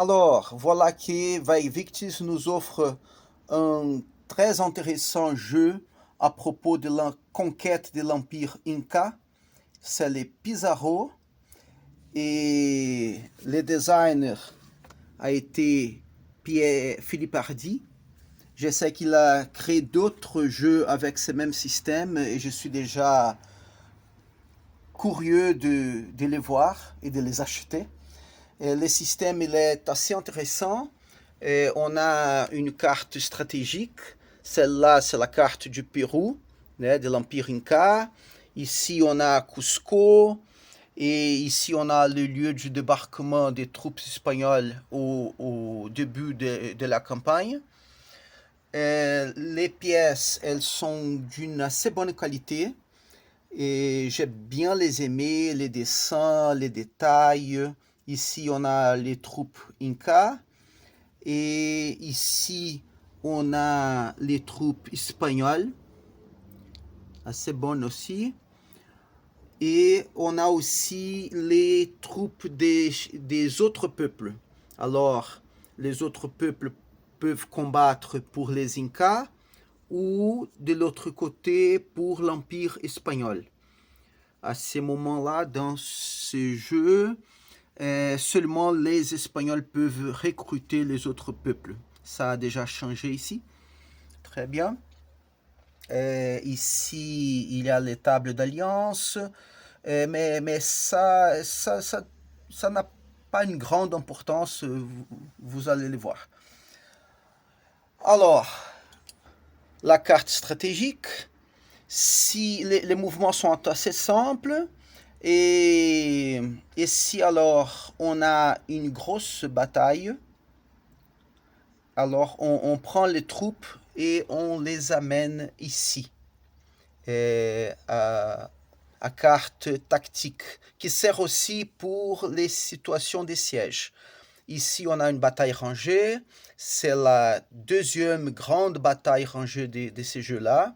Alors, voilà que Victis nous offre un très intéressant jeu à propos de la conquête de l'Empire Inca. C'est les Pizarro et le designer a été Philippe Hardy. Je sais qu'il a créé d'autres jeux avec ce même système et je suis déjà curieux de les voir et de les acheter. Le système il est assez intéressant. Et on a une carte stratégique. Celle-là, c'est la carte du Pérou, de l'Empire Inca. Ici, on a Cusco. Et ici, on a le lieu du débarquement des troupes espagnoles au début de la campagne. Les pièces, elles sont d'une assez bonne qualité. Et j'ai bien les aimé, les dessins, les détails. Ici, on a les troupes Inca. Et ici, on a les troupes espagnoles. Assez bonnes aussi. Et on a aussi les troupes des autres peuples. Alors, les autres peuples peuvent combattre pour les Incas ou de l'autre côté pour l'Empire espagnol. À ce moment-là, dans ce jeu, seulement les Espagnols peuvent recruter les autres peuples. Ça a déjà changé ici. Très bien. Ici, il y a les tables d'alliance, mais ça n'a pas une grande importance, vous allez le voir. Alors, la carte stratégique, si les mouvements sont assez simples, et, et si alors on a une grosse bataille, alors on prend les troupes et on les amène ici, à carte tactique, qui sert aussi pour les situations de siège. Ici, on a une bataille rangée. C'est la deuxième grande bataille rangée de ces jeux-là.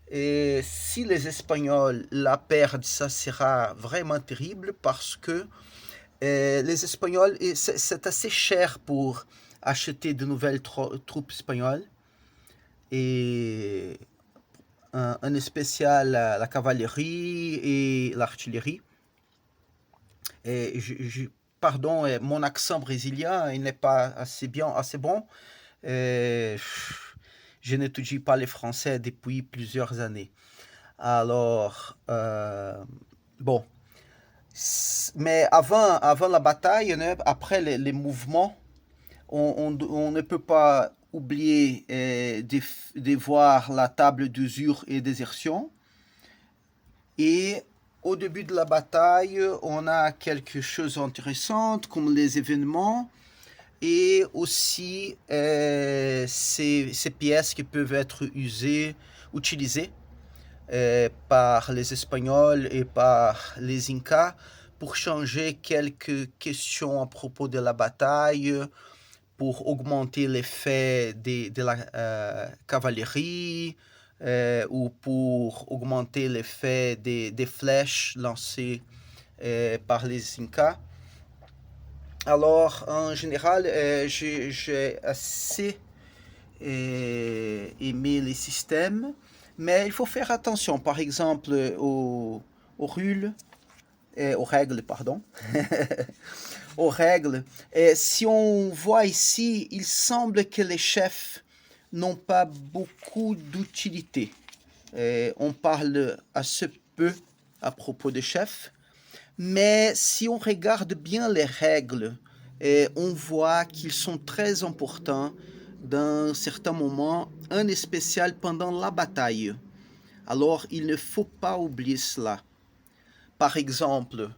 Et si les Espagnols la perdent, ça sera vraiment terrible parce que les Espagnols, c'est assez cher pour acheter de nouvelles troupes espagnoles. Et un spécial la cavalerie et l'artillerie. Et pardon, mon accent brésilien il n'est pas assez bon. Et je n'étudie pas le français depuis plusieurs années. Alors, bon. Mais avant la bataille, après les mouvements, on ne peut pas oublier de voir la table d'usure et désertion. Et au début de la bataille, on a quelque chose d'intéressant comme les événements et aussi ces pièces qui peuvent être utilisées par les Espagnols et par les Incas pour changer quelques questions à propos de la bataille, pour augmenter l'effet de la cavalerie ou pour augmenter l'effet des flèches lancées par les Incas. Alors, en général, j'ai assez aimé les systèmes, mais il faut faire attention, par exemple, aux règles, pardon. Aux règles. Et si on voit ici, il semble que les chefs n'ont pas beaucoup d'utilité. On parle assez peu à propos des chefs, mais si on regarde bien les règles, on voit qu'ils sont très importants dans certains moments, un spécial pendant la bataille. Alors, il ne faut pas oublier cela. Par exemple,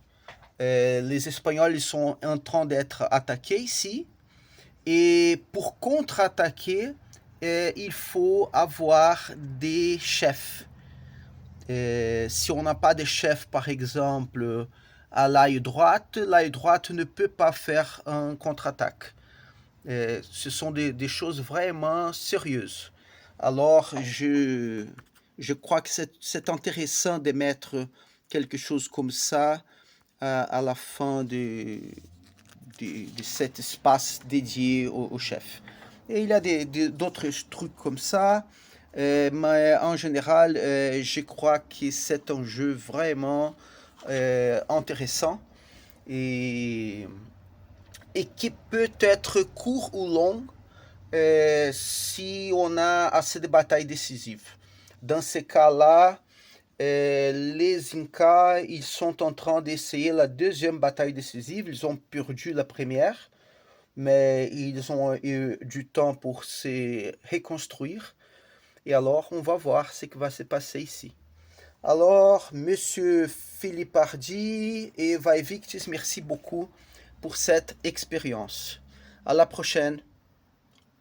les Espagnols ils sont en train d'être attaqués ici. Et pour contre-attaquer, il faut avoir des chefs. Si on n'a pas de chef, par exemple, à l'aile droite ne peut pas faire un contre-attaque. Ce sont des choses vraiment sérieuses. Alors, je crois que c'est intéressant de mettre quelque chose comme ça à la fin de cet espace dédié au chef. Et il y a d'autres trucs comme ça, mais en général, je crois que c'est un jeu vraiment intéressant et, et qui peut être court ou long si on a assez de batailles décisives. Dans ce cas-là, les Incas, ils sont en train d'essayer la deuxième bataille décisive. Ils ont perdu la première, mais ils ont eu du temps pour se reconstruire. Et alors, on va voir ce qui va se passer ici. Alors, Monsieur Philippe Hardy et Vaevictis, merci beaucoup pour cette expérience. À la prochaine.